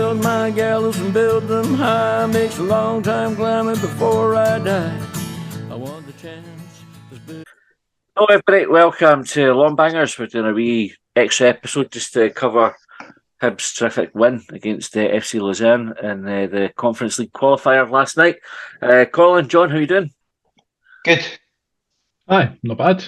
build my gallows and build them high. Makes a long time climbing before I die. I want the chance. Hello everybody, welcome to Longbangers. We're doing a wee extra episode just to cover Hibs' terrific win against FC Luzern in the Conference League qualifier last night. Colin, John, how you doing? Good. Aye, not bad.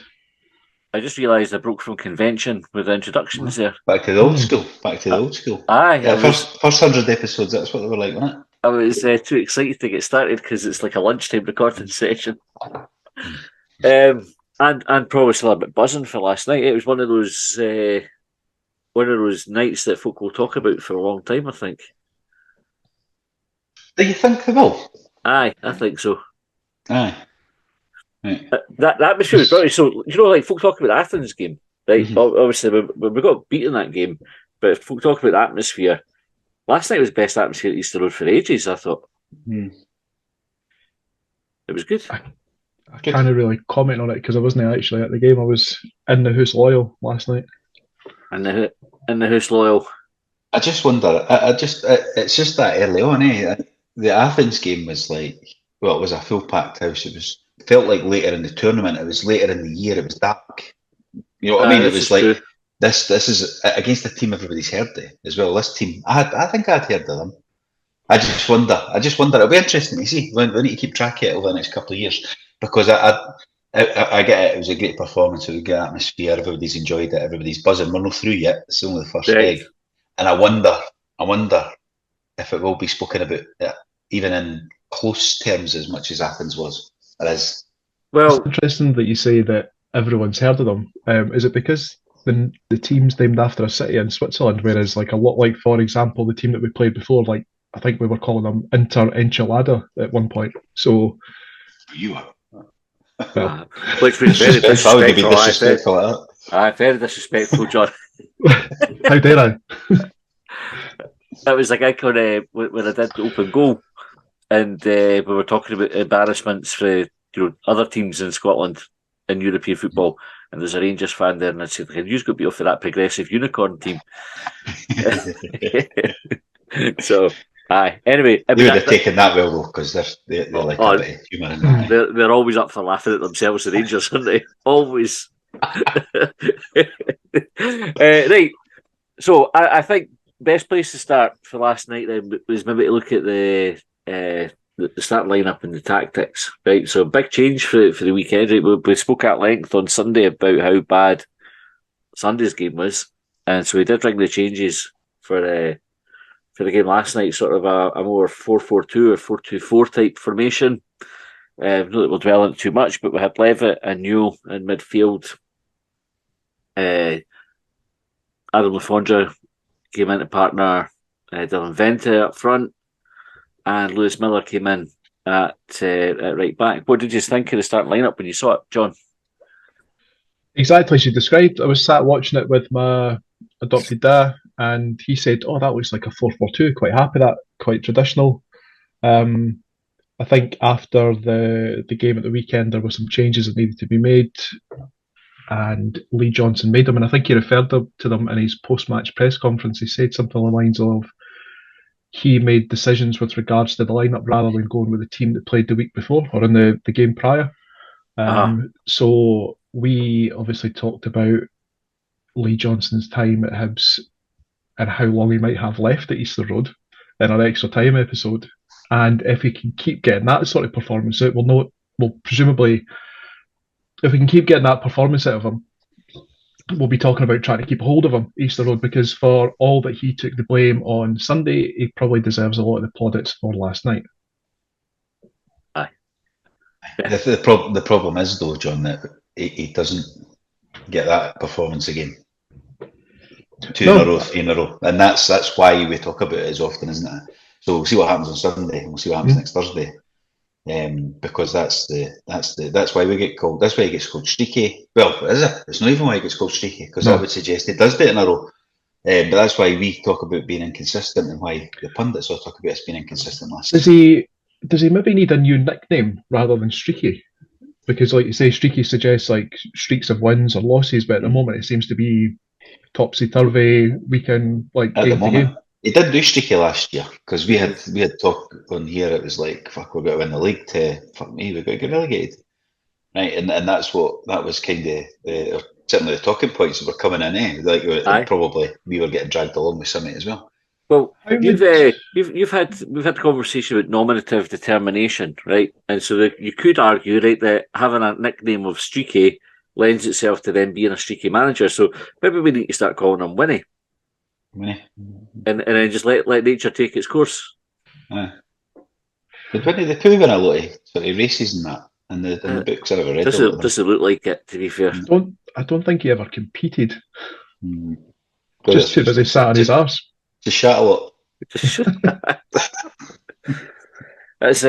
I just realised I broke from convention with the introductions there. Back to the old school. Back to the old school. Aye. Yeah, first 100 episodes, that's what they were like, wasn't it? I was too excited to get started because it's like a lunchtime recording session. And probably still a bit buzzing for last night. It was one of those nights that folk will talk about for a long time, I think. Do you think they will? Aye, I think so. Aye. Right. That atmosphere was brilliant. So, like folk talk about the Athens game, right? Mm-hmm. Obviously, we got beaten that game, but if folk talk about the atmosphere, last night was the best atmosphere at Easter Road for ages, I thought. It was good. I can't really comment on it because I wasn't actually at the game. I was in the House Loyal last night. In the House Loyal. I just wonder. It's just that early on, eh? The Athens game was like, well, it was a full packed house. It felt like later in the tournament. It was later in the year. It was dark. You know what I mean? It was like true. This is against a team everybody's heard of as well. This team, I think I'd heard of them. I just wonder. It'll be interesting to see. We need to keep track of it over the next couple of years. Because I get it. It was a great performance. It was a good atmosphere. Everybody's enjoyed it. Everybody's buzzing. We're not through yet. It's only the first leg, and I wonder if it will be spoken about even in close terms as much as Athens was. It is. Well, it's interesting that you say that everyone's heard of them. Is it because the team's named after a city in Switzerland, whereas like a lot like, for example, the team that we played before, like I think we were calling them Inter Enchilada at one point. So you are. Which was very disrespectful. Very disrespectful, John. How dare I? It was like when I did the open goal, and we were talking about embarrassments for other teams in Scotland in European football, and there's a Rangers fan there, and I said, "You've got to be off for that progressive unicorn team." So. Aye. Anyway, they would have taken that well though, because they're like a bit human. They're always up for laughing at themselves, the Rangers, aren't they? Always. Right. So I think best place to start for last night then was maybe to look at the start lineup and the tactics. Right. So big change for the weekend. Right? We spoke at length on Sunday about how bad Sunday's game was, and so we did bring the changes for the game last night, sort of a more 4-4-2 or 4-2-4 type formation. Not that we'll dwell on it too much, but we had Levitt and Newell in midfield. Adam Lafondra came in to partner Dylan Vente up front, and Lewis Miller came in at right back. What did you think of the starting lineup when you saw it, John? Exactly as you described. I was sat watching it with my adopted dad, and he said, "Oh, that looks like a 4-4-2. Quite happy that, quite traditional." I think after the game at the weekend, there were some changes that needed to be made, and Lee Johnson made them. And I think he referred to them in his post-match press conference. He said something along the lines of, he made decisions with regards to the lineup rather than going with the team that played the week before or in the game prior. So we obviously talked about Lee Johnson's time at Hibs and how long he might have left at Easter Road in our extra time episode. And if he can keep getting that sort of performance out, we'll presumably, if we can keep getting that performance out of him, we'll be talking about trying to keep a hold of him Easter Road, because for all that he took the blame on Sunday, he probably deserves a lot of the plaudits for last night. Aye. The problem is though, John, that he doesn't get that performance again. 2 in a row, 3 in a row, and that's why we talk about it as often, isn't it? So we'll see what happens on Sunday, and we'll see what happens next Thursday, because that's why we get called. That's why he gets called streaky. Well, is it? It's not even why he gets called streaky, because I would suggest he does do it in a row. But that's why we talk about being inconsistent, and why the pundits all talk about us being inconsistent last season. Does he maybe need a new nickname rather than streaky? Because, like you say, streaky suggests like streaks of wins or losses, but at the moment it seems to be topsy-turvy weekend, like at game to game. He did do streaky last year because we had talk on here. It was like, fuck, we've got to win the league to fuck me, we've got to get relegated, right? And that was kind of certainly the talking points that were coming in. Like probably we were getting dragged along with something as well. Well, we've had the conversation about nominative determination, right? And so you could argue, right, that having a nickname of Streaky lends itself to them being a streaky manager. So maybe we need to start calling him Winnie. And then just let nature take its course. But Winnie, they put him in a lot of sort of races and that, and the books I've ever read. Doesn't look like it, to be fair. I don't think he ever competed. Just too busy sat on his arse. To chat a lot. It's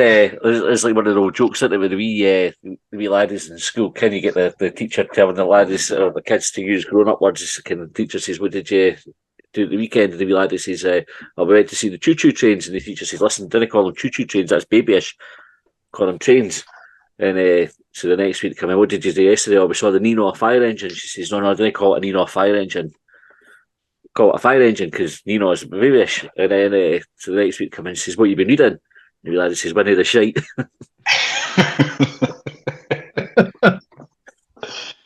like one of the old jokes, isn't it, with the wee laddies in school. Can you get the teacher telling the laddies or the kids to use grown-up words? Can the teacher says, what did you do at the weekend? And the wee laddie says, we went to see the choo-choo trains. And the teacher says, listen, didn't call them choo-choo trains, that's babyish. Call them trains. And so the next week, come in, what did you do yesterday? Oh, we saw the Nino, a fire engine. She says, no, I didn't call it a Nino, a fire engine. Call it a fire engine because Nino is babyish. And then so the next week, come in and says, what you been reading? And the lad says, Winnie the Shite.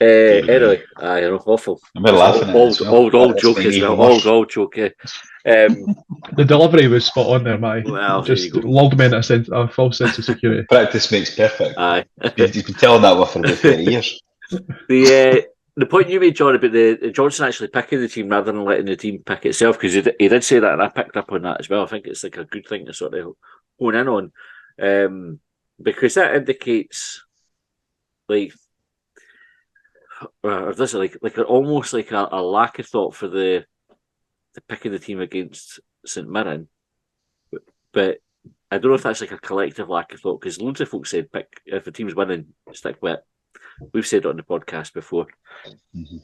Anyway, I know, awful. I'm laughing at old joke as well. Old joke, yeah. The delivery was spot on there, Matty. Well, just lulled me into a false sense of security. Practice makes perfect. Aye. He's been telling that one for about 30 years. The point you made, John, about the Johnson actually picking the team rather than letting the team pick itself, because he did say that, and I picked up on that as well. I think it's like a good thing to sort of hone in on, because that indicates or this is like almost like a lack of thought for the picking the team against St Mirren, but I don't know if that's like a collective lack of thought, because loads of folks said pick if the team's winning, stick with it. We've said it on the podcast before. Mm-hmm.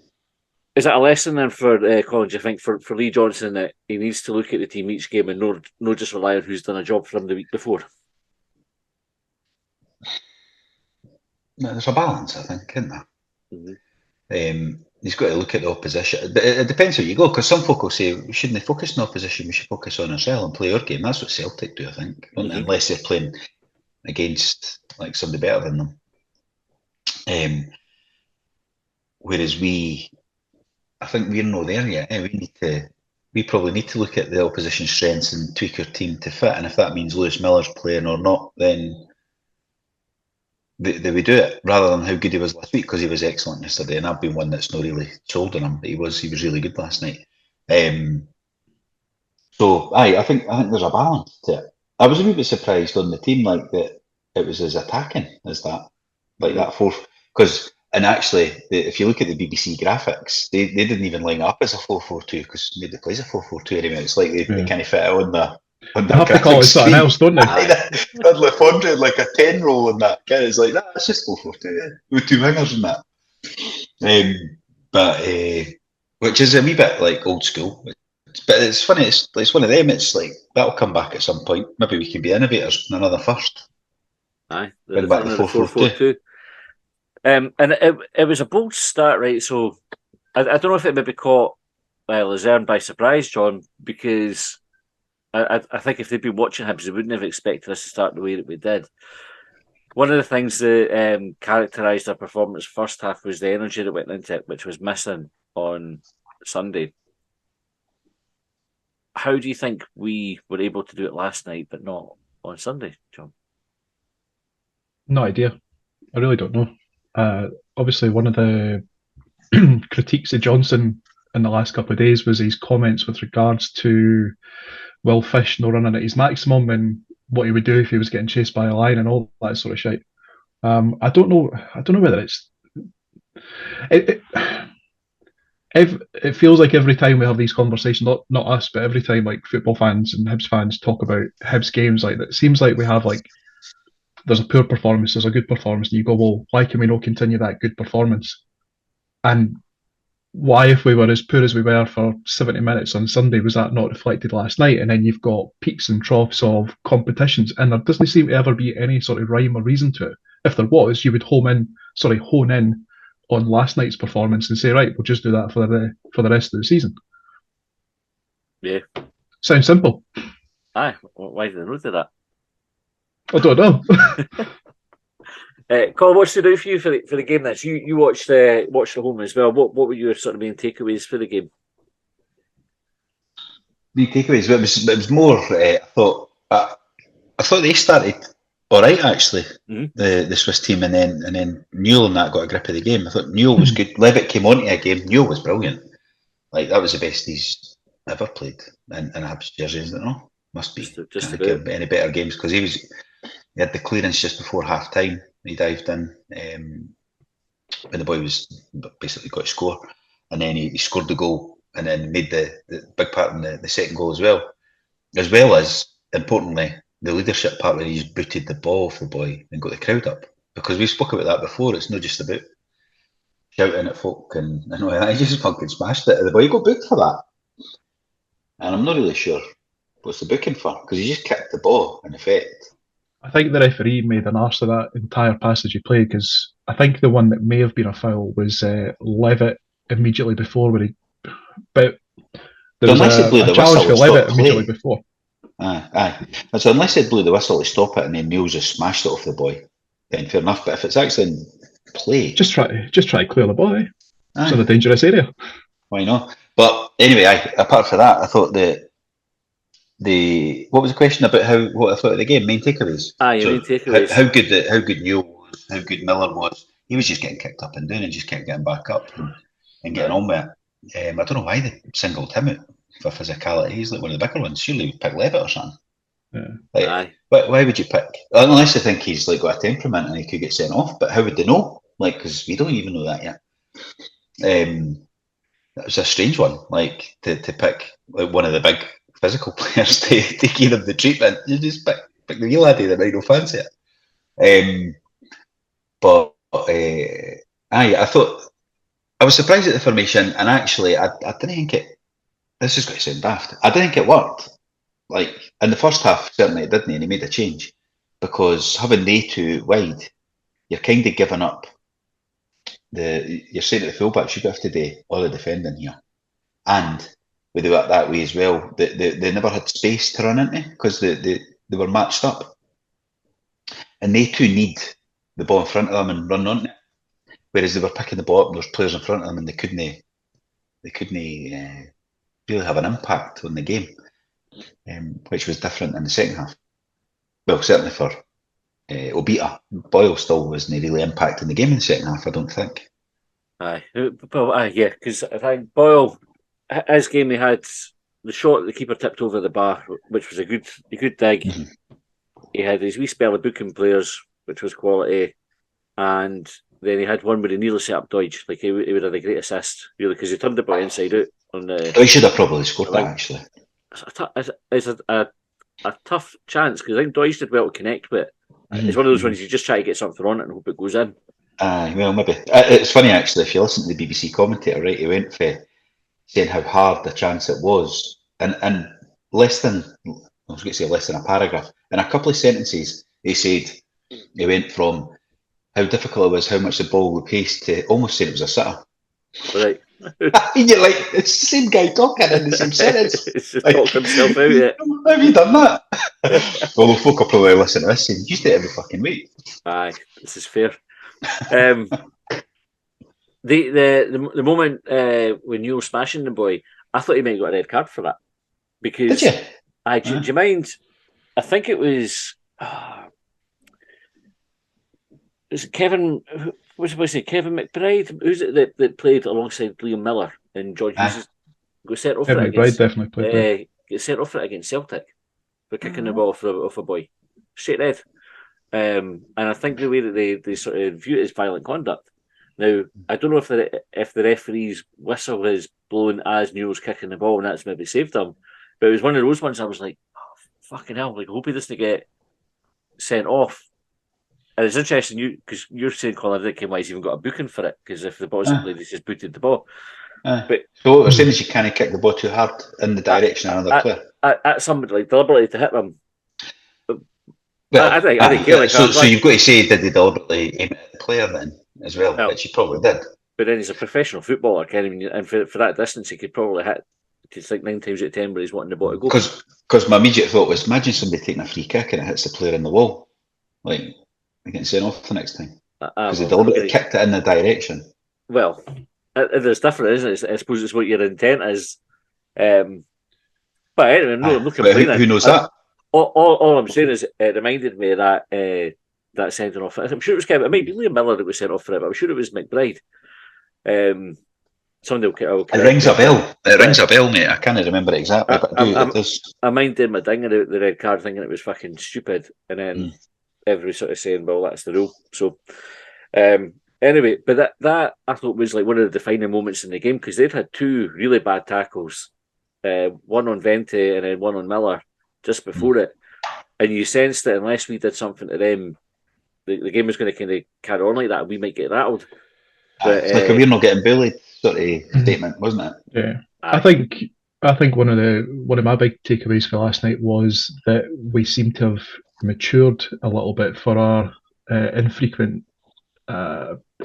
Is that a lesson then for Colin, do you think, for Lee Johnson, that he needs to look at the team each game and not just rely on who's done a job for him the week before? There's a balance, I think, isn't there? Mm-hmm. He's got to look at the opposition. It depends where you go, because some folk will say, we shouldn't focus on opposition, we should focus on ourselves and play our game. That's what Celtic do, I think, mm-hmm. Unless they're playing against like somebody better than them. Whereas I think we're not there yet. We probably need to look at the opposition strengths and tweak our team to fit. And if that means Lewis Miller's playing or not, then we do it, rather than how good he was last week, because he was excellent yesterday. And I've been one that's not really sold on him, but he was really good last night. So I think there's a balance to it. I was a wee bit surprised on the team, like that it was as attacking as that, like that fourth. Because, and actually, if you look at the BBC graphics, they didn't even line up as a 4-4-2, because maybe plays a 4-4-2 anyway. It's like they kind of fit it on the. They have to call it something else, don't they? Lefondre, like a 10 roll in that. It's like, it's just 4-4-2 with two wingers and that. But which is a wee bit like old school. But it's funny, it's one of them. It's like, that'll come back at some point. Maybe we can be innovators in another first. Aye, bring back the 4-4-2. And it was a bold start, right? So I don't know if it maybe caught Luzern by surprise, John, because I think if they'd been watching Hibs, they wouldn't have expected us to start the way that we did. One of the things that characterised our performance first half was the energy that went into it, which was missing on Sunday. How do you think we were able to do it last night, but not on Sunday, John? No idea. I really don't know. Obviously, one of the critiques of Johnson in the last couple of days was his comments with regards to Will Fish not running at his maximum and what he would do if he was getting chased by a lion and all that sort of shit. I don't know whether it's. It feels like every time we have these conversations, not us, but every time like football fans and Hibs fans talk about Hibs games, like it seems like we have like. There's a poor performance, there's a good performance, and you go, well, why can we not continue that good performance? And why, if we were as poor as we were for 70 minutes on Sunday, was that not reflected last night? And then you've got peaks and troughs of competitions, and there doesn't seem to ever be any sort of rhyme or reason to it. If there was, you would hone in on last night's performance and say, right, we'll just do that for the rest of the season. Yeah. Sounds simple. Aye, why did I not do that? I don't know. Colin, what stood out for you for the game? That's you watched the home as well. What were your sort of main takeaways for the game? The takeaways. It was more. I thought they started all right actually. Mm-hmm. The Swiss team, and then Newell and that got a grip of the game. I thought Newell was good. Levitt came onto a game. Newell was brilliant. Like that was the best he's ever played in Hibs jersey, isn't it? No, must be. Just Can't give any better games because he had the clearance just before half time. He dived in when the boy was basically got to score, and then he scored the goal, and then made the big part in the second goal as well as importantly the leadership part where he's booted the ball off the boy and got the crowd up, because we spoke about that before. It's not just about shouting at folk and all that. He just fucking smashed it. The boy got booked for that, and I'm not really sure what's the booking for, because he just kicked the ball in effect. I think the referee made an arse of that entire passage he played, because I think the one that may have been a foul was Levitt immediately before, where but there was a challenge for Levitt immediately before. Aye. So unless they blew the whistle to stop it and then Mills just smashed it off the boy, then fair enough. But if it's actually in play, just try to clear the ball. It's in a dangerous area. Why not? But anyway, apart from that, I thought what was the question about what I thought of the game? Main takeaways. Main takeaways. How good Newell was, how good Miller was. He was just getting kicked up and down and just kept getting back up and getting on with it. I don't know why they singled him out for physicality. He's like one of the bigger ones. Surely you'd pick Levitt or something. Yeah. Why would you pick? Unless they think he's like got a temperament and he could get sent off. But how would they know? Like, because we don't even know that yet. That was a strange one. Like to pick like one of the big physical players to give them the treatment. You just pick the real laddie that might not fancy it. I thought I was surprised at the formation, and actually I didn't think it. This is going to sound daft. I didn't think it worked. Like in the first half, certainly it didn't, and he made a change, because having they two wide, you're kind of giving up. You're saying to the fullbacks, you have to do all the defending here, and we do it that way as well. They never had space to run into because they were matched up, and they two need the ball in front of them and run on it. Whereas they were picking the ball up, and there's players in front of them, and they couldn't really have an impact on the game, which was different in the second half. Well, certainly for Obita. Boyle still wasn't really impacting the game in the second half, I don't think. Yeah, because I think Boyle, his game, he had the shot the keeper tipped over the bar, which was a good dig. Mm-hmm. He had his wee spell of booking players, which was quality, and then he had one where he nearly set up Deutsch. Like he would have a great assist, really, because he turned the ball inside out. He should have probably scored that, actually. It's a tough chance, because I think Deutsch did well to connect with it. It's one of those ones you just try to get something on it and hope it goes in. Well, maybe. It's funny, actually, if you listen to the BBC commentator, right, he went for saying how hard the chance it was. And less than a paragraph. In a couple of sentences, he said he went from how difficult it was, how much the ball would pace, to almost saying it was a sitter. Right. And you're like, it's the same guy talking in the same sentence. It's just talked himself out yet. Have you done that? Well, folk will probably listen to this and you do it every fucking week. Aye, this is fair. The moment when you were smashing the boy, I thought he might have got a red card for that. Because, did you? Do you mind? I think it was. Is it Kevin? What's supposed to say? Kevin McBride? Who's it that played alongside Liam Miller and George Hughes? Got sent off Kevin for it McBride definitely played. Get sent off for it against Celtic for kicking the ball off a boy. Straight red. And I think the way that they sort of view it as violent conduct. Now, I don't know if the referee's whistle is blown as Newell's kicking the ball and that's maybe saved him, but it was one of those ones I was like, oh, fucking hell, like, I hope he doesn't get sent off. And it's interesting, because you're saying, Colin, I think why he's even got a booking for it, because if the ball isn't played, he's just booted the ball. But so what we're saying is you can't kick the ball too hard in the direction of another player. At somebody, like, deliberately to hit them. Well, I think like so you've got to say, did he deliberately aim at the player then as well, which he probably did. But then he's a professional footballer, Kenny, and for that distance, he could probably hit it's like 9 times out of 10 where he's wanting the ball to go. Because my immediate thought was, imagine somebody taking a free kick and it hits the player in the wall. Like, they're getting sent off the next time. Because they deliberately kicked it in the direction. Well, there's different, isn't it? I suppose it's what your intent is. But anyway, no complaining. Who knows that? All I'm saying is it reminded me of that sending off. I'm sure it was Kevin. It might be Liam Miller that was sent off for it, but I'm sure it was McBride. Somebody will it rings a bell. It rings a bell, mate. I can't remember it exactly, but it does. I minded my ding about the red card, thinking it was fucking stupid, and then everybody sort of saying, "Well, that's the rule." So, anyway, but that I thought was like one of the defining moments in the game because they'd had 2 really bad tackles, one on Vente and then one on Miller just before it, and you sensed that unless we did something to them, the game was going to kind of carry on like that, and we might get rattled. But, it's like a we're not getting bullied sort of statement, wasn't it? Yeah, I think one of my big takeaways for last night was that we seem to have matured a little bit for our infrequent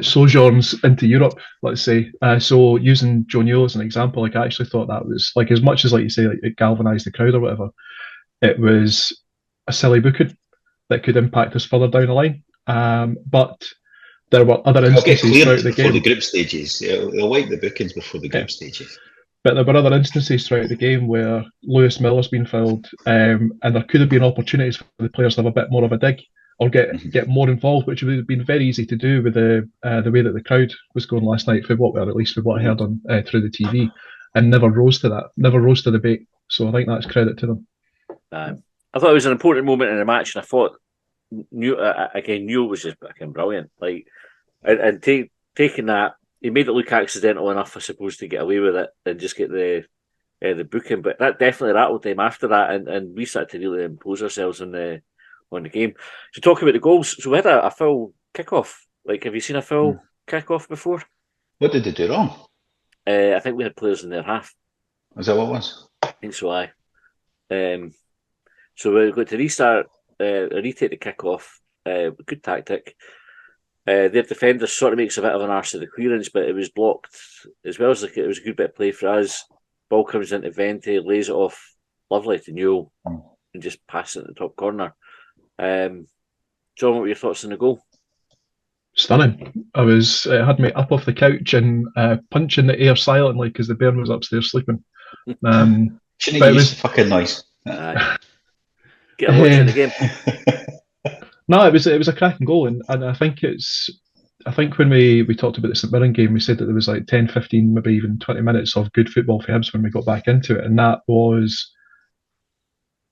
sojourns into Europe, let's say. So using Joe Newell as an example, like I actually thought that was like as much as like you say, like it galvanised the crowd or whatever. It was a silly booking that could impact us further down the line. But there were other instances throughout the game. Before the group stages. They'll wipe the bookings before the group stages. But there were other instances throughout the game where Lewis Miller's been fouled, and there could have been opportunities for the players to have a bit more of a dig or get more involved, which would have been very easy to do with the way that the crowd was going last night, or at least with what I heard on through the TV, and never rose to the bait. So I think that's credit to them. I thought it was an important moment in the match, and I thought Newell was just fucking brilliant. Like, and taking that, he made it look accidental enough, I suppose, to get away with it and just get the booking. But that definitely rattled them after that, and we started to really impose ourselves on the game. So talking about the goals, so we had a full kickoff. Like, have you seen a full kickoff before? What did they do wrong? I think we had players in their half. Is that what it was? I think so. So we're going to retake the kickoff. Good tactic. Their defender sort of makes a bit of an arse of the clearance, but it was blocked as well. It was a good bit of play for us. Ball comes into Vente, lays it off lovely to Newell, and just passes it in the top corner. John, what were your thoughts on the goal? Stunning. It had me up off the couch and punching the air silently because the bairn was upstairs sleeping. Shouldn't he use the fucking noise? Get a watch in the game. No, it was a cracking goal, and I think when we talked about the St Mirren game, we said that there was like 10, 15, maybe even 20 minutes of good football for Hibs when we got back into it, and that was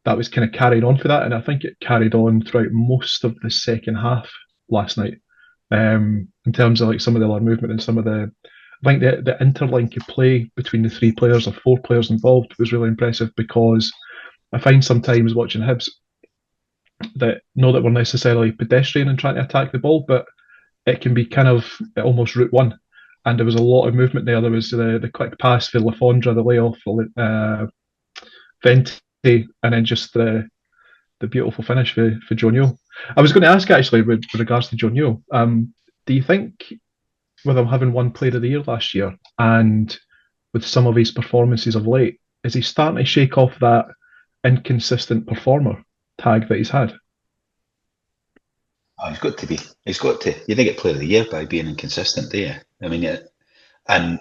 kind of carried on for that, and I think it carried on throughout most of the second half last night. In terms of like some of the other movement and some of the, I think the interlink of play between the 3 players or 4 players involved was really impressive, because I find sometimes watching Hibs that not that we're necessarily pedestrian in trying to attack the ball, but it can be kind of almost route one. And there was a lot of movement there. There was the quick pass for Lafondra, the layoff for Vente, and then just the beautiful finish for Joe Newell. I was going to ask actually with regards to Joe Newell, do you think with him having won Player of the Year last year and with some of his performances of late, is he starting to shake off that inconsistent performer tag that he's had? Oh, he's got to be. He's got to. You didn't get Player of the Year by being inconsistent, do you? I mean, and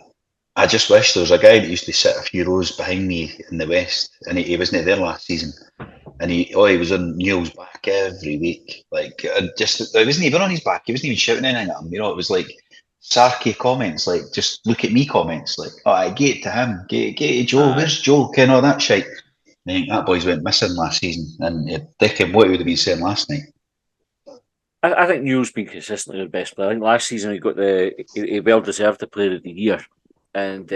I just wish there was a guy that used to sit a few rows behind me in the West, and he wasn't there last season. And he was on Newell's back every week. Like, it wasn't even on his back. He wasn't even shouting anything at him. You know, it was like sarky comments, like just look at me comments, like, oh, I get it to him, get to Joe, where's Joe, and all that shit. I think that boys went missing last season, and thinking what he would have been saying last night. I think Newell's been consistently the best player. I think last season he well deserved the Player of the Year, and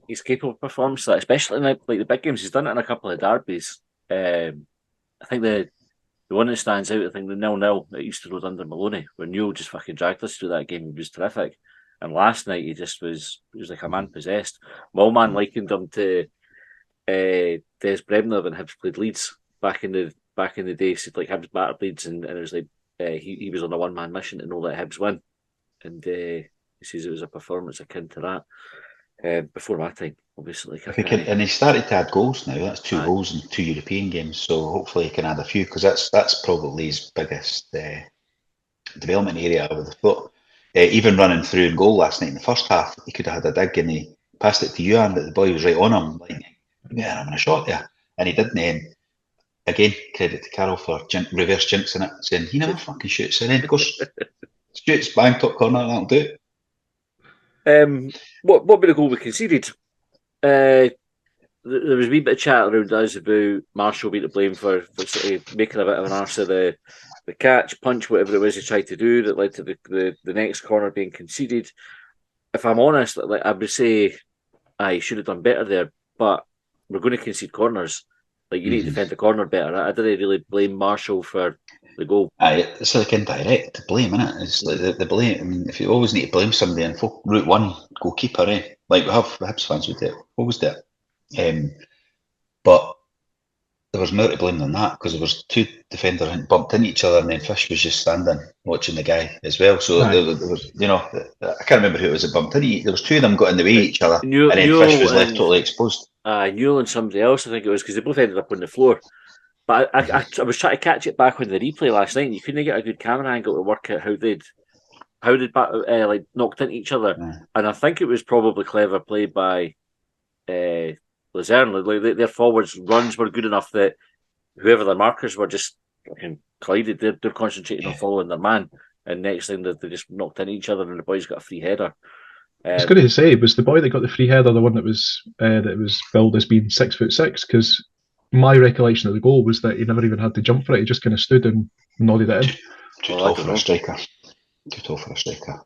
he's capable of performance that, especially in like the big games. He's done it in a couple of derbies. I think the one that stands out, I think the 0-0 at Easter Road under Maloney, where Newell just fucking dragged us through that game. He was terrific. And last night he was like a man possessed. My old man likened him to Des Bremner when Hibs played Leeds back in the day. So like Hibs battered Leeds, and it was like he was on a one-man mission to not let Hibs win. And he says it was a performance akin to Before my time, obviously. If he can, and he started to add goals now. That's 2 Aye. goals in 2 European games. So hopefully he can add a few, because that's probably his biggest development area, I would have thought. Even running through and goal last night in the first half, he could have had a dig and he passed it to you, and the boy was right on him, like, yeah, I'm in a shot there, and he didn't. Again, credit to Carroll for reverse jinxing it, saying he never fucking shoots, and then of course shoots, bang, top corner, that'll do it. What about the goal we conceded? There was a wee bit of chat around us about Marshall being to blame for sort of making a bit of an arse of the catch, punch, whatever it was he tried to do that led to the next corner being conceded. If I'm honest, like, I would say I should have done better there, but we're going to concede corners. Like, you need to defend the corner better. I didn't really blame Marshall for the goal. It's like indirect blame, isn't it? It's like the blame. I mean, if you always need to blame somebody, and route one, goalkeeper, like we have Hibs fans would do it, always do it. But there was more to blame than that, because there was 2 defenders bumped into each other, and then Fish was just standing watching the guy as well. So there was, I can't remember who it was that bumped into. There was 2 of them got in the way of each other, and then Fish was left totally exposed. Newell and somebody else, I think it was, because they both ended up on the floor. But I was trying to catch it back on the replay last night, and you couldn't get a good camera angle to work out how they'd like knocked into each other. Yeah. And I think it was probably clever play by Luzern. Like, their forwards' runs were good enough that whoever their markers were just fucking collided. They're concentrating on following their man, and next thing they just knocked into each other, and the boys got a free header. I was going to say, was the boy that got the free header the one that was billed as being 6'6"? Because my recollection of the goal was that he never even had to jump for it. He just kind of stood and nodded it in. Too tall for a striker. Too tall for a striker.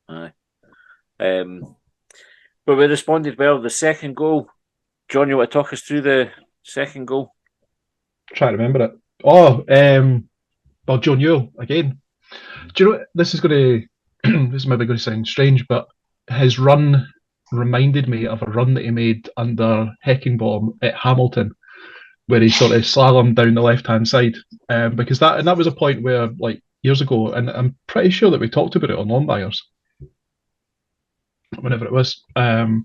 Aye. But we responded well. The second goal, John, you want to talk us through the second goal? Try to remember it. Well, Joe Newell again. Do you know what? This is maybe going to sound strange, but his run reminded me of a run that he made under Heckenbaum at Hamilton, where he sort of slalomed down the left-hand side. Because that was a point where, like, years ago, and I'm pretty sure that we talked about it on Longbangers, whenever it was, about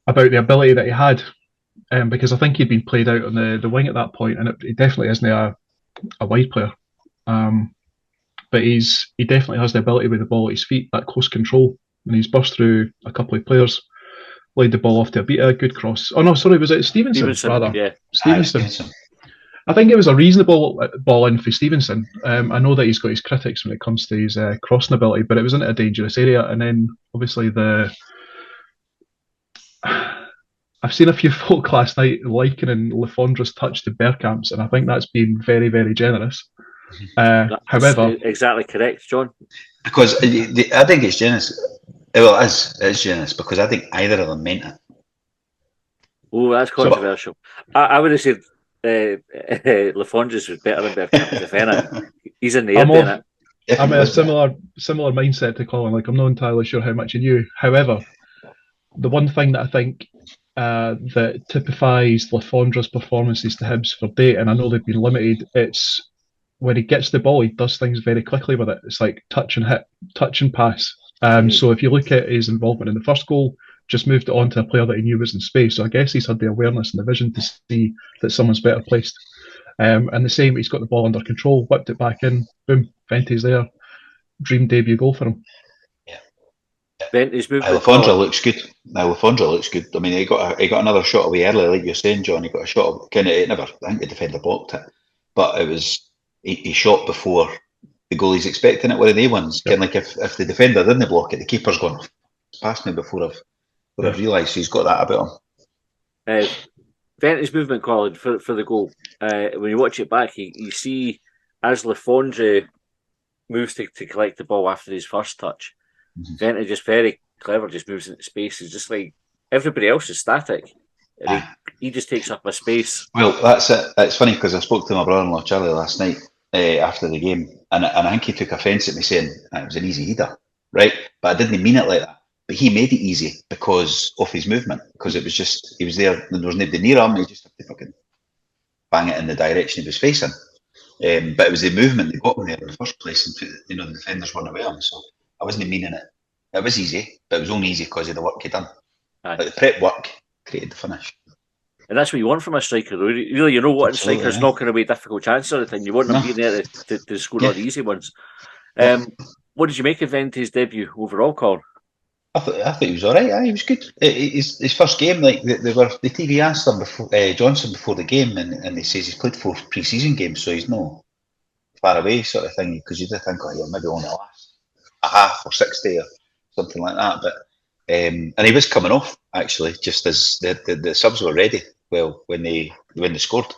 the ability that he had, because I think he'd been played out on the wing at that point, and he definitely isn't a wide player. But he definitely has the ability with the ball at his feet, that close control, and he's burst through a couple of players, laid the ball off to Abita, good cross. Oh no, sorry, was it Stevenson rather? Yeah. Stevenson. I think it was a reasonable ball in for Stevenson. I know that he's got his critics when it comes to his crossing ability, but it was in a dangerous area. And then obviously I've seen a few folk last night likening Lefondra's touch to Bergkamp's, and I think that's been very, very generous. However, exactly correct, John. Because I think it's generous. Well, it is generous, because I think either of them meant it. Oh, that's controversial. I would have said Lefondra's was better than Bergkamp's, if any. He's in the air doing it. I'm in a similar mindset to Colin. Like, I'm not entirely sure how much he knew. However, the one thing that I think that typifies Lefondra's performances to Hibs for date, and I know they've been limited, it's when he gets the ball, he does things very quickly with it. It's like touch and hit, touch and pass. So if you look at his involvement in the first goal, just moved it on to a player that he knew was in space. So I guess he's had the awareness and the vision to see that someone's better placed. And the same, he's got the ball under control, whipped it back in, boom, Vente's there. Dream debut goal for him. Yeah. Vente's movement. Lefondra looks good. I mean, he got another shot away earlier, like you're saying, John. He got a shot, kind of, I think the defender blocked it, but it was he shot before the goalie's expecting it. One of the ones, kind of like if the defender didn't block it, the keeper's gone past me before I've realised he's got that about him. Vente's movement, Colin, for the goal. When you watch it back, you see as Lefondre moves to collect the ball after his first touch, Vente just very clever, just moves into space. He's just like everybody else is static. And he just takes up a space. Well, that's it. It's funny because I spoke to my brother-in-law Charlie last night after the game, and I think he took offence at me saying it was an easy header, right? But I didn't mean it like that. But he made it easy because of his movement, because it was just, he was there, and there was nobody near him, he just had to fucking bang it in the direction he was facing. But it was the movement that got him there in the first place, and the defenders weren't aware of him, so I wasn't meaning it It was easy, but it was only easy because of the work he'd done. Aye. Like the prep work created the finish. And that's what you want from a striker, though. Really, Absolutely, strikers yeah. knocking away difficult chances all the time. You want them No. being there to score Yeah. all the easy ones. Yeah. What did you make of Vente's debut overall, Colin? I thought he was all right. He was good. His first game, like the TV asked him before Johnson before the game, and he says he's played 4 pre-season games, so he's no far away, sort of thing. Because you do think, oh, he'll maybe only last a half or 60 or something like that. But and he was coming off actually, just as the subs were ready. Well, when they scored.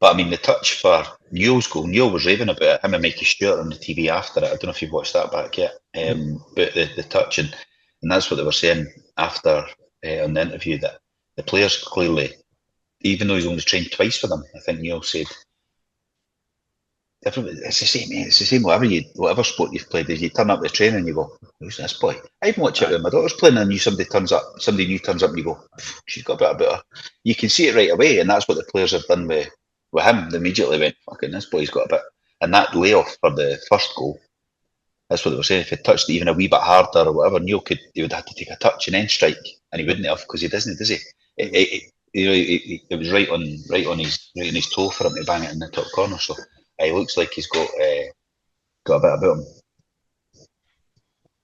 But I mean, the touch for Newell's goal, Newell was raving about it. Him and Mikey Stewart on the TV after it. I don't know if you've watched that back yet. But the touch, and that's what they were saying after on the interview, that the players clearly, even though he's only trained twice for them, I think Newell said, it's the same, mate. It's the same. Whatever sport you've played, is you turn up to training and you go, "Who's this boy?" I even watch it when my daughter's playing, and somebody new turns up, and you go, "She's got a bit about her." You can see it right away, and that's what the players have done with him. They immediately went, "Fucking this boy's got a bit." And that layoff for the first goal, that's what they were saying. If he touched it even a wee bit harder or whatever, he would have to take a touch and then strike, and he wouldn't have, because he doesn't, does he? It was right on his toe for him to bang it in the top corner. So he looks like he's got a bit about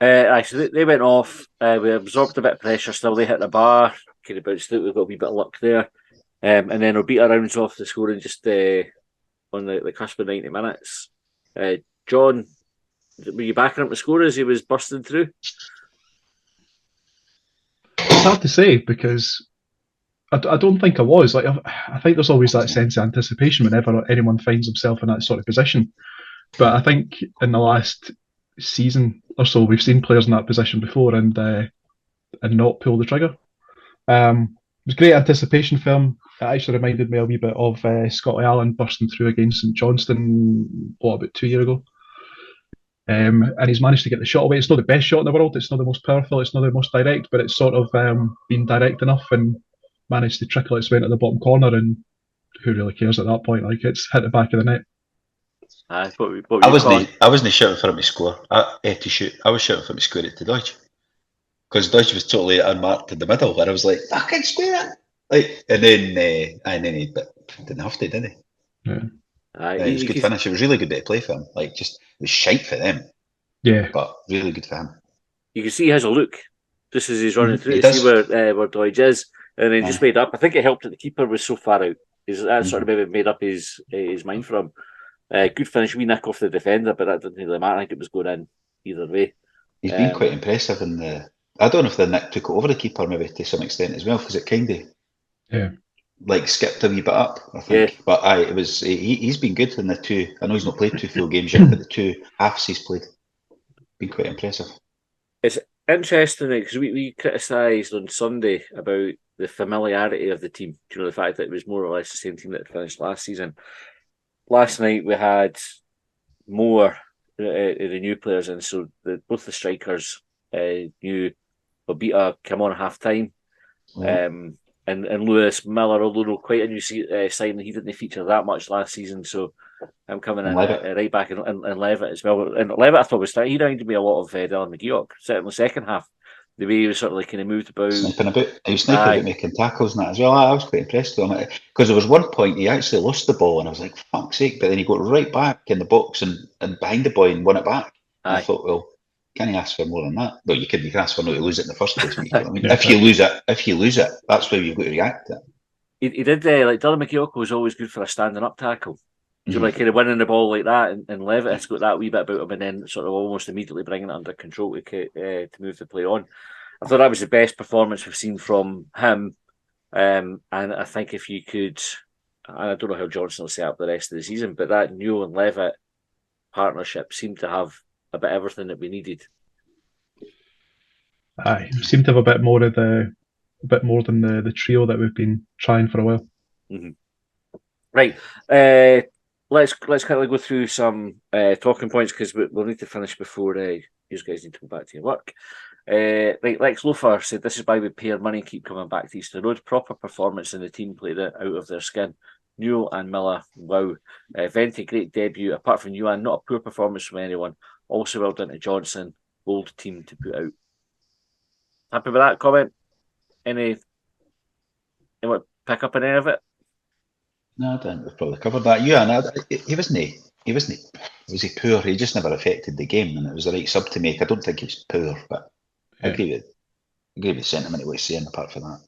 him. So they went off. We absorbed a bit of pressure. Still, they hit the bar. Kind of bounced out. We got a wee bit of luck there. And then Obita rounds off the scoring just on the cusp of 90 minutes. John, were you backing up the score as he was bursting through? It's hard to say, because I don't think I was. Like, I think there's always that sense of anticipation whenever anyone finds himself in that sort of position. But I think in the last season or so, we've seen players in that position before and not pull the trigger. It was great anticipation for him. It actually reminded me a wee bit of Scotty Allen bursting through against St Johnstone, about 2 years ago. And he's managed to get the shot away. It's not the best shot in the world. It's not the most powerful. It's not the most direct, but it's sort of been direct enough and managed to trickle its way into the bottom corner. And who really cares at that point? Like, it's hit the back of the net. I wasn't shouting for him to score. To shoot. I was shouting for him to score it to Dodge, because Dodge was totally unmarked in the middle, and I was like, "Fucking square it!" Like, and then he didn't have to, did he? Yeah. It was a good finish. It was really good bit of play for him. Like, just, it was shite for them. Yeah, but really good for him. You can see he has a look just as he's running through to see where Dodge is, and then just made up. I think it helped that the keeper was so far out. That sort of maybe made up his mind for him. Good finish. We nick off the defender, but that didn't really matter. I think it was going in either way. He's been quite impressive in the. I don't know if the nick took it over the keeper maybe to some extent as well, because it kind of like skipped a wee bit up, I think. Yeah. But it was he's been good in the two. I know he's not played 2 full games yet, but the 2 halves he's played, been quite impressive. It's interesting because we criticised on Sunday about the familiarity of the team. Do you know, the fact that it was more or less the same team that finished last season. Last night we had more of the new players, and so both the strikers knew Obita come on at half time. And Lewis Miller, although not quite a new signing, he didn't feature that much last season, so I'm coming in right back, and Levitt as well. And Levitt, I thought, he reminded me a lot of Dylan McGeoch, certainly second half. The way he was sort of like kind of moved about. Sniping about. He was sniping about making tackles and that as well. I was quite impressed with him, because there was one point he actually lost the ball, and I was like, fuck's sake, but then he got right back in the box and behind the boy and won it back. I thought, well, can he ask for more than that? Well, you can ask for not to lose it in the first place. I mean, if you lose it, that's where you've got to react to it. He did, like, Dylan McGeoch was always good for a standing up tackle. So like kind of winning the ball like that, and Levitt has got that wee bit about him, and then sort of almost immediately bringing it under control to move the play on. I thought that was the best performance we've seen from him, and I think if you could, I don't know how Johnson will set up the rest of the season, but that Newell and Levitt partnership seemed to have a bit of everything that we needed. Aye, seemed to have a bit more than the trio that we've been trying for a while. Mm-hmm. Right. Let's kind of go through some talking points, because we'll need to finish before you guys need to go back to your work. Right, Lex Lofer said, "This is why we pay our money, keep coming back to Easter Road. Proper performance, and the team played it out of their skin. Newell and Miller, wow. Venti, great debut. Apart from Yuan, not a poor performance from anyone. Also well done to Johnson. bold team to put out. Happy with that comment? You want to pick up on any of it? No, I don't. We've probably covered that. Yeah, no, he wasn't. Was he poor? He just never affected the game, and it was the right sub to make. I don't think he was poor, but I agree with the sentiment of what he's saying. Apart from that.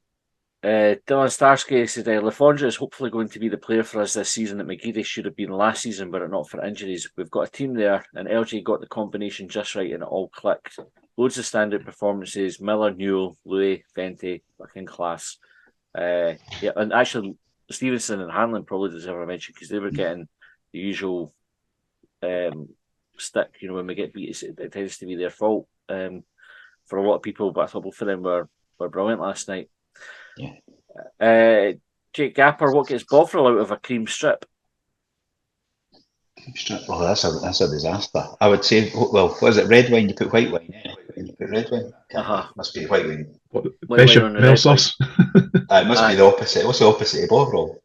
Dylan Starsky said Lafondra is hopefully going to be the player for us this season that McGeady should have been last season, but not for injuries. We've got a team there, and LJ got the combination just right, and it all clicked. Loads of standout performances. Miller, Newell, Louis, Vente, fucking class. And actually, Stevenson and Hanlon probably deserve a mention because they were getting the usual stick. When we get beat, it tends to be their fault for a lot of people. But I thought both of them were brilliant last night. Yeah. Jake Gapper, what gets Bovril out of a cream strip? Cream strip. Oh, that's a disaster. I would say. Well, was it red wine? You put white wine in. White wine, you put red wine. Must be white wine. Bechamel sauce. It must be the opposite. What's the opposite of Bovril?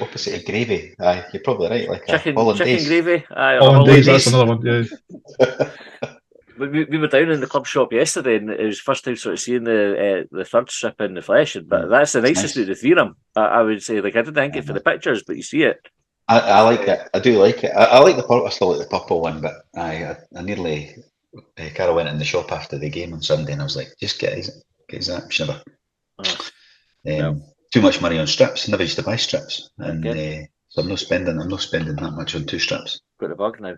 Opposite of gravy. You're probably right. Like chicken hollandaise. gravy. Hollandaise. That's another one. Yeah. We were down in the club shop yesterday, and it was the first time sort of seeing the third strip in the flesh. But that's the nicest of the three of them. I would say. Like I didn't think it for the pictures, but you see it. I like it. I do like it. I like the purple. I still like the purple one, but I nearly. Carol went in the shop after the game on Sunday, and I was like, "Just get that." She never. Too much money on strips. I never used to buy strips, and so I'm not spending that much on two strips. Got the bug now.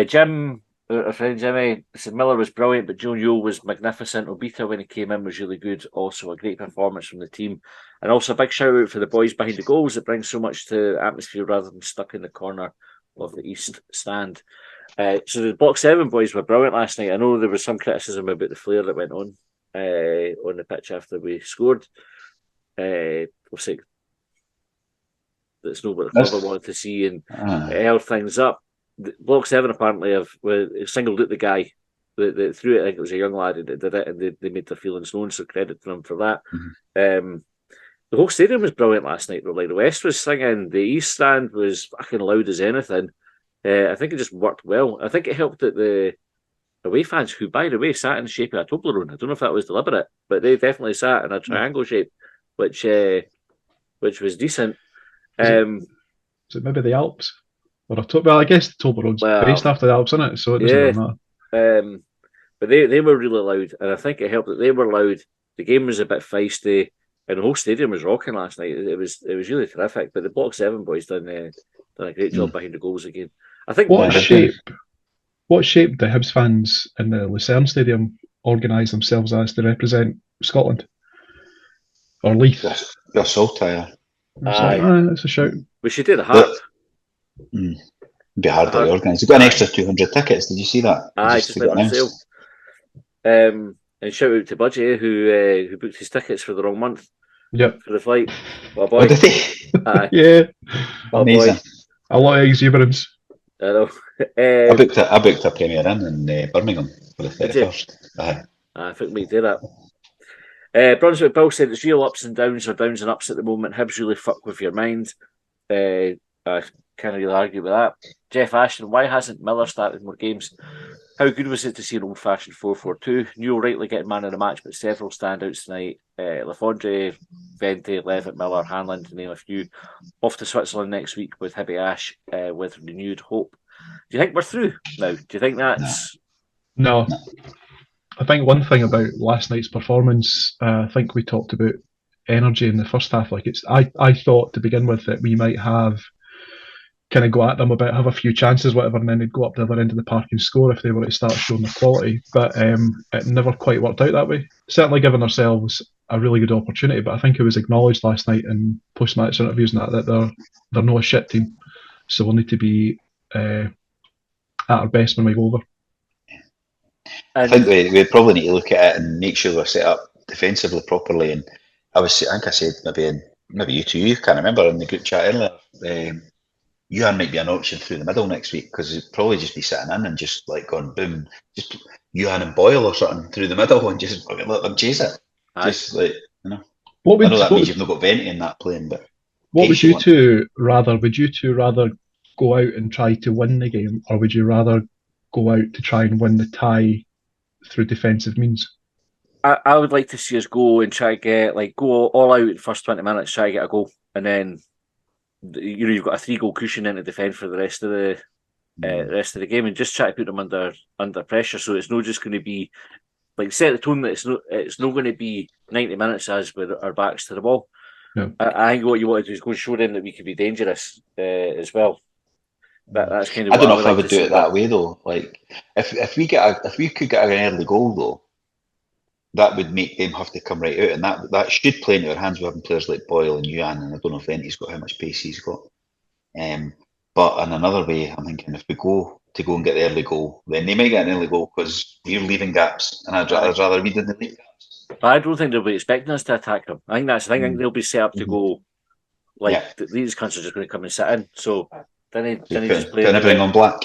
Jim. Our friend Jimmy said Miller was brilliant, but Joe Newell was magnificent. Obita, when he came in, was really good. Also, a great performance from the team. And also a big shout out for the boys behind the goals that brings so much to atmosphere rather than stuck in the corner of the East Stand. So the Block 7 boys were brilliant last night. I know there was some criticism about the flare that went on the pitch after we scored. Obviously, that's not what the club wanted to see and held things up. Block 7 apparently have singled out the guy that threw it. I think it was a young lad that did it, and they made their feelings known, so credit to them for that. Mm-hmm. The whole stadium was brilliant last night. Like the West was singing, the East Stand was fucking loud as anything. I think it just worked well. I think it helped that the away fans, who by the way sat in the shape of a Toblerone, I don't know if that was deliberate, but they definitely sat in a triangle shape, which was decent. Is it maybe the Alps? Well, I guess Toblerone's based after the Alps, isn't it? So it doesn't really matter. But they were really loud, and I think it helped that they were loud. The game was a bit feisty, and the whole stadium was rocking last night. It was really terrific. But the Block 7 boys done a great job behind the goals again. I think what shape do Hibs fans in the Luzern Stadium organise themselves as to represent Scotland or Leith? Your Saltire. That's a shout. We should do the hat. It'd be hard to organise. You've got an extra 200 tickets. Did you see that? Just went on sale. And shout out to Budgie who booked his tickets for the wrong month. Yep. For the flight. Well, boy. Did he? Yeah. Amazing. Boy. A lot of exuberance. I know. I booked a Premier Inn in Birmingham for the 31st. I think we did that. Brunswick Bill said it's real ups and downs or downs and ups at the moment. Hibs really fuck with your mind. I can't really argue with that. Jeff Ashton, why hasn't Miller started more games? How good was it to see an old-fashioned 4-4-2? Newell rightly getting man of the match, but several standouts tonight. Lafondre, Vente, Levitt, Miller, Hanlon, to name a few. Off to Switzerland next week with Hibby Ash with renewed hope. Do you think we're through now? Do you think that's... No. I think one thing about last night's performance, I think we talked about energy in the first half. I thought to begin with that we might have kind of go at them a bit, have a few chances, whatever, and then they'd go up the other end of the park and score if they were to start showing their quality. But it never quite worked out that way. Certainly given ourselves a really good opportunity, but I think it was acknowledged last night in post-match interviews and that they're not a shit team. So we'll need to be at our best when we go over. I think we probably need to look at it and make sure we're set up defensively properly. And I think I said maybe you can't remember in the group chat earlier. Johan might be an option through the middle next week because he'd probably just be sitting in and just like going boom, just Johan and Boyle or something through the middle and just let them chase it. Just like, you know. I know that means you've not got Vente in that playing, but what would you two rather? Would you two rather go out and try to win the game, or would you rather go out to try and win the tie through defensive means? I would like to see us go and try to get go all out in the first 20 minutes, try to get a goal, and then you've got a 3-goal cushion in to defend for the rest of the game, and just try to put them under pressure. So it's not just going to be set the tone that it's not going to be 90 minutes as with our backs to the ball. No. I think what you want to do is go and show them that we can be dangerous as well. That's kind of. I don't know if I like would do it that way though. Like if we could get an early goal though, that would make them have to come right out, and that should play into our hands. We having players like Boyle and Yuan, and I don't know if Enty's got how much pace he's got. But in another way, I'm thinking if we go and get the early goal, then they might get an early goal because we're leaving gaps, and I'd rather we didn't leave gaps. I don't think they'll be expecting us to attack them. I think that's the thing. I think they'll be set up to go. These cunts are just going to come and sit in. So then they just play everything on black.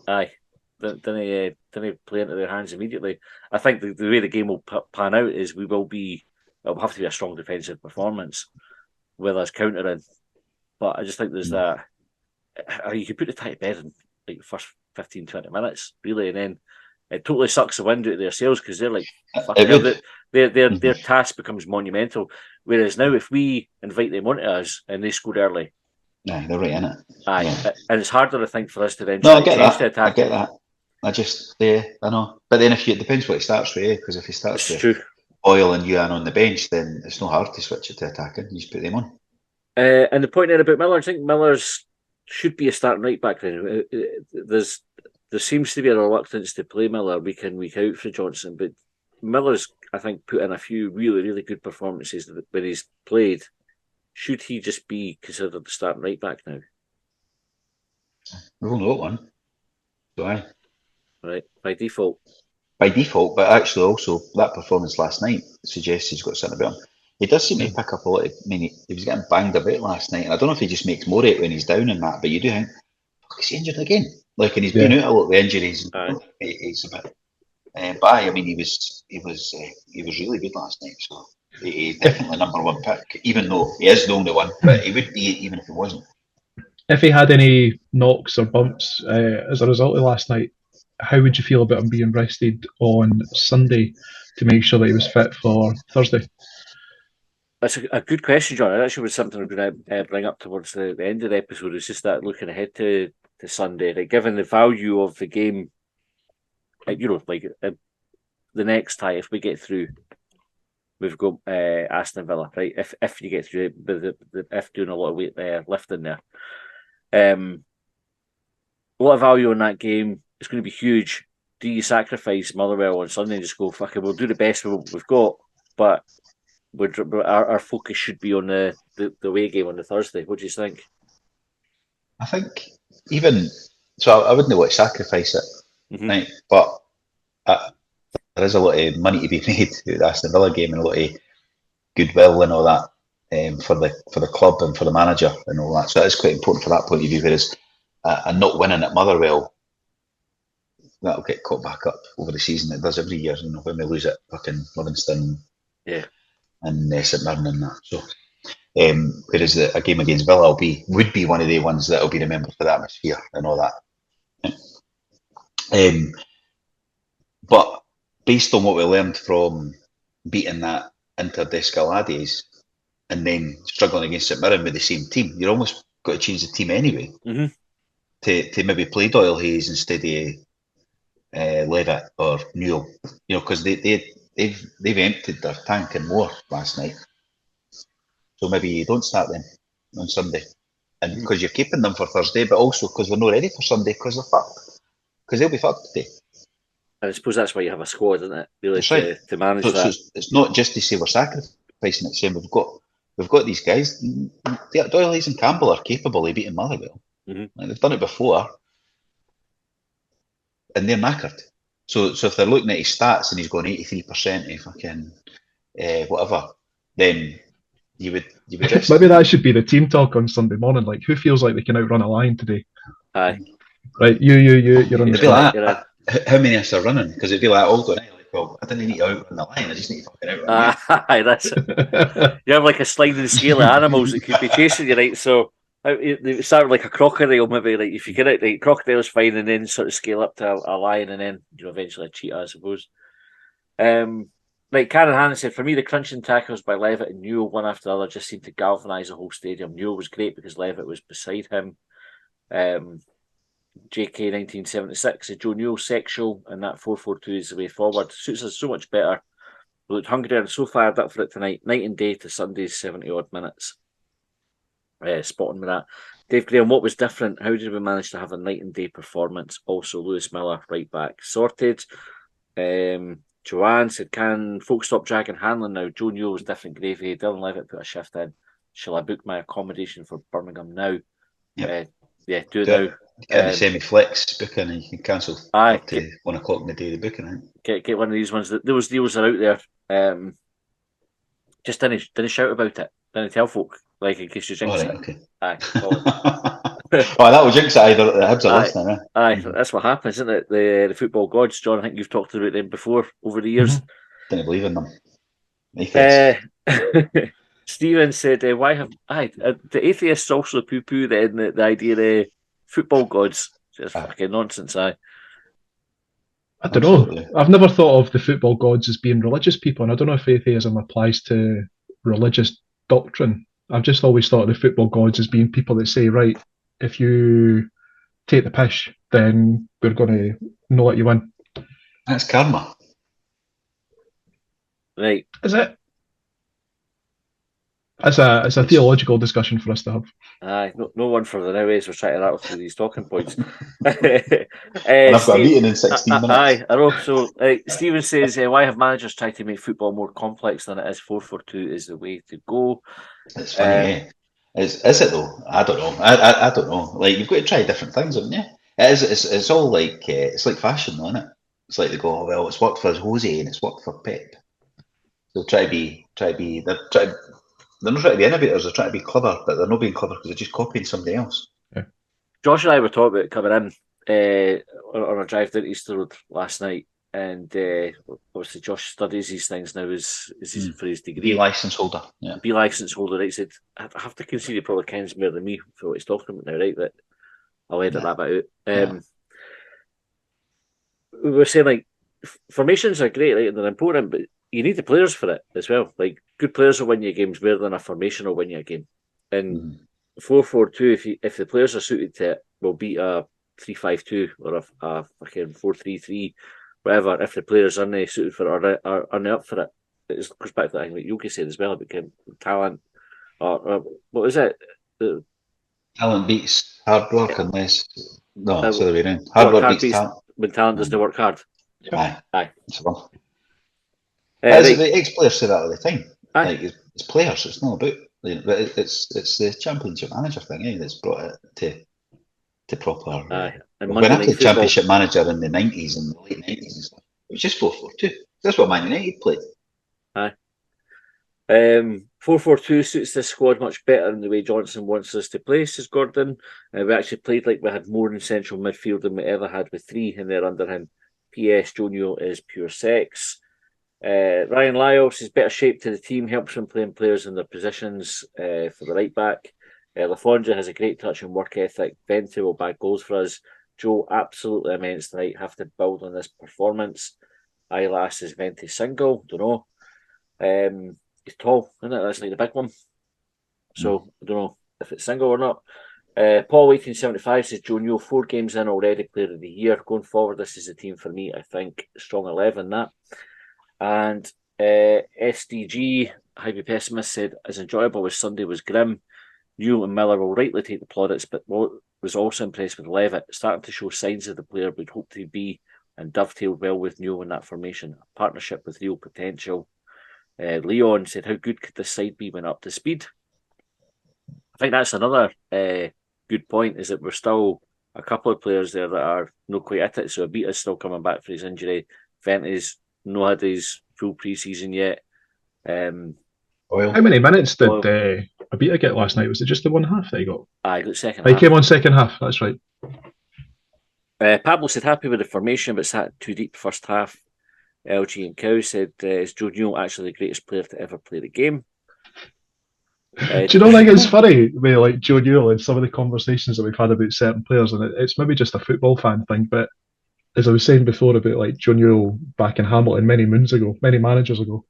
Aye. Then they play into their hands immediately. I think the way the game will pan out is it'll have to be a strong defensive performance with us countering. But I just think there's that. You could put the tie to bed in the first 15, 20 minutes, really, and then it totally sucks the wind out of their sails because they're like, their task becomes monumental. Whereas now, if we invite them onto us and they score early, they're right in it. And it's harder, I think, for us to then change the attack. I get that. I know. But then it depends what he starts with, because if he starts with Boyle and Yuan on the bench, then it's not hard to switch it to attacking. You just put them on. And the point there about Miller, I think Miller's should be a starting right back then. There seems to be a reluctance to play Miller week in, week out for Johnson, but Miller's, I think, put in a few really, really good performances when he's played. Should he just be considered the starting right back now? We've only got one. So Right, by default. But actually also that performance last night suggests he's got something about him. He does seem to pick up a lot. He was getting banged about last night, and I don't know if he just makes more of it when he's down in that, but you do think, is he injured again? And he's been out a lot with injuries. He's a bit. He was really good last night. So he's definitely number one pick, even though he is the only one. But he would be even if he wasn't. If he had any knocks or bumps as a result of last night, how would you feel about him being rested on Sunday to make sure that he was fit for Thursday? That's a good question, John. That actually was something I'm going to bring up towards the end of the episode. It's just that looking ahead to Sunday, given the value of the game, the next tie, if we get through, we've got Aston Villa, right? If you get through, if doing a lot of weight lifting there, a lot of value in that game. It's going to be huge. Do you sacrifice Motherwell on Sunday and just go, fuck it, we'll do the best with what we've got, but our focus should be on the away game on the Thursday? What do you think? I think I wouldn't want to sacrifice it, right? But there is a lot of money to be made with the Aston Villa game, and a lot of goodwill and all that for the club and for the manager and all that. So it is quite important for that point of view. Whereas not winning at Motherwell, that'll get caught back up over the season. It does every year, when we lose at fucking Livingston, and St Mirren and that. So, whereas a game against Villa would be one of the ones that'll be remembered for the atmosphere and all that. But based on what we learned from beating that Inter d'Escalades and then struggling against St Mirren with the same team, you're almost got to change the team anyway to maybe play Doyle Hayes instead of Levitt or Newell, because they've emptied their tank and more last night. So maybe you don't start them on Sunday, and because you're keeping them for Thursday, but also because we're not ready for Sunday because they're fucked, because they'll be fucked today. And I suppose that's why you have a squad, isn't it? Really, to manage that. So it's not just to say we're sacrificing it. Saying we've got these guys. Doyle Hayes and Campbell are capable of beating Motherwell. They've done it before, and they're knackered. So if they're looking at his stats and he's going 83% of fucking whatever, then you would just... Maybe that should be the team talk on Sunday morning. Like, who feels like they can outrun a line today? Aye. Right, you're on the how many of us are running? Because it'd be like all going, well, I didn't need to outrun the line, I just need to fucking outrun the line. Aye, that's it. You have like a sliding scale of animals that could be chasing you, right? So It started like a crocodile, maybe. Like if you get it, like crocodile's fine, and then sort of scale up to a lion, and then eventually a cheetah, I suppose. Right, Karen Hannon said, for me, the crunching tackles by Levitt and Newell, one after the other, just seemed to galvanise the whole stadium. Newell was great because Levitt was beside him. JK 1976 said, Joe Newell sexual, and that 4-4-2 is the way forward. Suits us so much better. We looked hungrier and so fired up for it tonight. Night and day to Sunday's 70-odd minutes. Spot on with that. Dave Graham, what was different? How did we manage to have a night and day performance? Also, Lewis Miller, right back, sorted. Joanne said, can folks stop dragging Hanlon now? Joe Newell was different gravy. Dylan Levitt put a shift in. Shall I book my accommodation for Birmingham now? Yep. Yeah, do it now. Get the semi-flex booking and you can cancel up to 1 o'clock in the day of the booking. Get one of these ones. Those deals are out there. Just didn't shout about it. Didn't tell folk, like, in case you jinx it. Okay. Aye. That will jinx it either. The Hibs are listening. Aye, that's what happens, isn't it? The football gods, John. I think you've talked about them before over the years. Didn't believe in them. Stephen said, "Why have the atheists also poo-poo then the idea of football gods? It's fucking nonsense." I don't know. I've never thought of the football gods as being religious people, and I don't know if atheism applies to religious doctrine. I've just always thought of the football gods as being people that say, right, if you take the piss, then we're going to not let you win. That's karma. Right. Is it? It's a theological discussion for us to have. Aye, no one for the nowadays. We're trying to rattle through these talking points. And I've got a meeting in 16 minutes. Aye, I know. So Stephen says, why have managers tried to make football more complex than it is? 4-4-2 is the way to go. It's funny, Is it though? I don't know. I don't know. Like, you've got to try different things, haven't you? It is. It's all like it's like fashion, though, isn't it? It's like they go, oh, well, it's worked for Jose and it's worked for Pep. They'll try to be. They're not trying to be innovators. They're trying to be clever, but they're not being clever because they're just copying somebody else. Yeah. Josh and I were talking about coming in on a drive down Easter Road last night, and obviously Josh studies these things now as for his degree. B license holder. Yeah. B license holder. Right? He said, I have to concede he probably kens more than me for what he's talking about now, right? But I'll edit that bit out. We were saying, like, formations are great, right? And they're important, but you need the players for it as well. Like, good players will win you games more than a formation will win you a game. And 4-4-2, if the players are suited to it, will beat a 3-5-2 or a fucking 4-3-3, whatever. If the players aren't suited for it or aren't up for it, it goes back to that thing that Yogi said as well about talent. Or what was it? Talent beats hard work unless it's the other way around. Hard work beats talent. When talent doesn't work hard. Aye. It's wrong. Right. The ex-players say that all the time. Aye. Like, it's players. It's not about. But it's the championship manager thing, that's brought it to proper. Aye. And when I played championship manager in the 90s and the late 90s and stuff, it was just 4-4-2. That's what Man United played. Aye. 4-4-2 suits this squad much better than the way Johnson wants us to play, says Gordon. We actually played like we had more in central midfield than we ever had with three in there under him. P.S. Joe Newell is pure sex. Ryan Lyles says better shape to the team, helps when playing players in their positions for the right back. Lafondra has a great touch and work ethic. Vente will bag goals for us. Joe absolutely immense tonight. Have to build on this performance. Eyelass is Vente single. Don't know. He's tall, isn't it? That's like the big one. So I don't know if it's single or not. Paul 1875 says Joe Newell 4 games in already, player of the year. Going forward, this is the team for me. I think strong 11 that. And SDG Highway Pessimist said, as enjoyable as Sunday was grim, Newell and Miller will rightly take the plaudits, but was also impressed with Levitt, starting to show signs of the player we'd hoped to be, and dovetailed well with Newell in that formation. A partnership with real potential. Leon said, how good could this side be when up to speed? I think that's another good point, is that we're still a couple of players there that are not quite at it. So Abita's still coming back for his injury. Vente's not had his full pre-season yet. How many minutes did Abita get last night? Was it just the 1.5 that he got? He got second half. He came on second half, that's right. Pablo said happy with the formation, but sat too deep first half. LG and Cow said, is Joe Newell actually the greatest player to ever play the game? Do you know, like, it's funny with like Joe Newell and some of the conversations that we've had about certain players, and it's maybe just a football fan thing, but as I was saying before about like Joe Newell back in Hamilton many moons ago, many managers ago,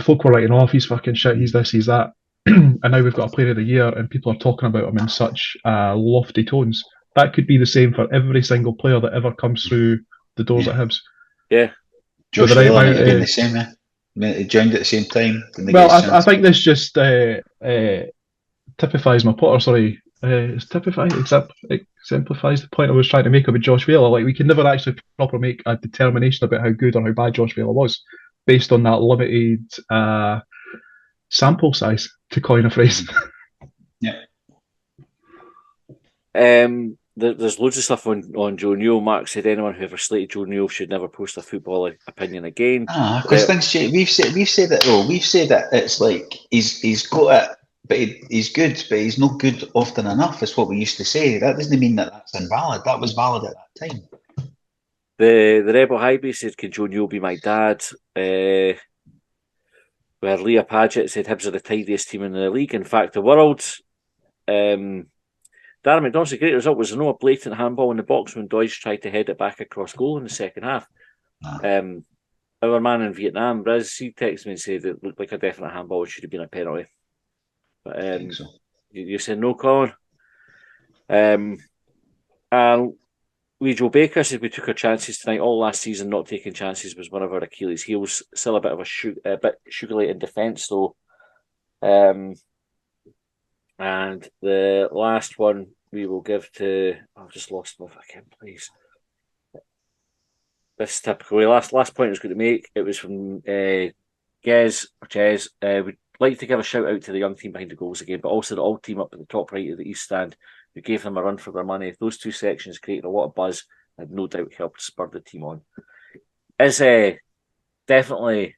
folk were writing off, he's fucking shit, he's this, he's that. And now we've got a player of the year and people are talking about him in such lofty tones. That could be the same for every single player that ever comes through the doors at Hibs. Yeah. Josh But the right Whelan amount would have been of- the same, eh? I mean, he joined at the same time. Didn't they Well, get his I chance? think this just typifies my Potter, sorry. It's typifies, exemplifies the point I was trying to make about Josh Vela. Like, we can never actually properly make a determination about how good or how bad Josh Vela was based on that limited sample size, to coin a phrase. Yeah. There's loads of stuff on Joe Newell. Mark said anyone who ever slated Joe Newell should never post a football opinion again. Because things change. We've said it though. We've said that it's like he's got it, but he's good, but he's not good often enough. Is what we used to say. That doesn't mean that that's invalid. That was valid at that time. The Rebel Highby said, "Can Joe Newell be my dad?" Where Leah Paget said, "Hibs are the tidiest team in the league. In fact, the world." Darren McDonald's great result was no blatant handball in the box when Deutsch tried to head it back across goal in the second half. Our man in Vietnam, Briz, he texted me and said it looked like a definite handball. It should have been a penalty. But I think so. you said no, Colin. And Joe Baker said we took our chances tonight. All last season, not taking chances was one of our Achilles' heels. Still a bit of a bit sugar-late in defence, though. And the last one we will give to... I've just lost my fucking place. This is typical. Last point I was going to make, it was from Gez. We'd like to give a shout out to the young team behind the goals again, but also the old team up at the top right of the East Stand who gave them a run for their money. Those two sections created a lot of buzz and no doubt helped spur the team on. It's definitely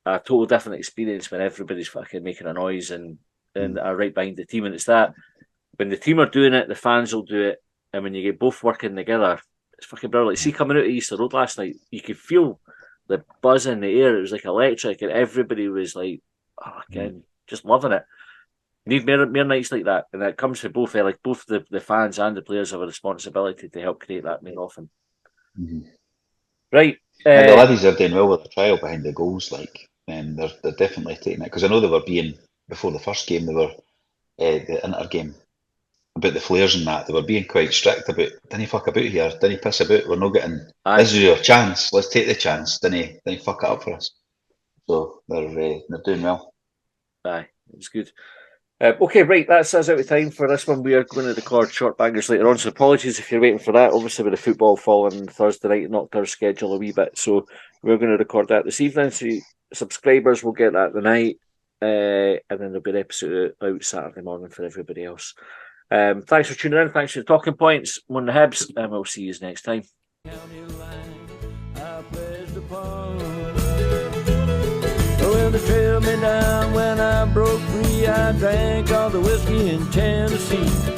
a total different experience when everybody's fucking making a noise and are right behind the team. And it's that when the team are doing it, the fans will do it. And when you get both working together, it's fucking brilliant. Like, see, coming out of Easter Road last night, you could feel the buzz in the air. It was like electric, and everybody was like, again, just loving it. You need more nights like that, and that comes from both. Like both the fans and the players have a responsibility to help create that more often. Mm-hmm. Right, and the laddies are doing well with the trial behind the goals, like, and they're definitely taking it because I know they were being before the first game. They were the Inter game about the flares and that. They were being quite strict about didn't fuck about here, didn't piss about. We're not getting this is your chance. Let's take the chance. Didn't fuck it up for us. So they're doing well. Aye, it's good. Okay, right, that's us out of time for this one. We are going to record short bangers later on, so apologies if you're waiting for that. Obviously, with the football falling Thursday night, it knocked our schedule a wee bit, so we're going to record that this evening. So subscribers will get that tonight, and then there'll be an episode out Saturday morning for everybody else. Thanks for tuning in. Thanks for the talking points. I'm on the Hibs, and we'll see you next time. Well, they trailed me down when I broke free. I drank all the whiskey in Tennessee.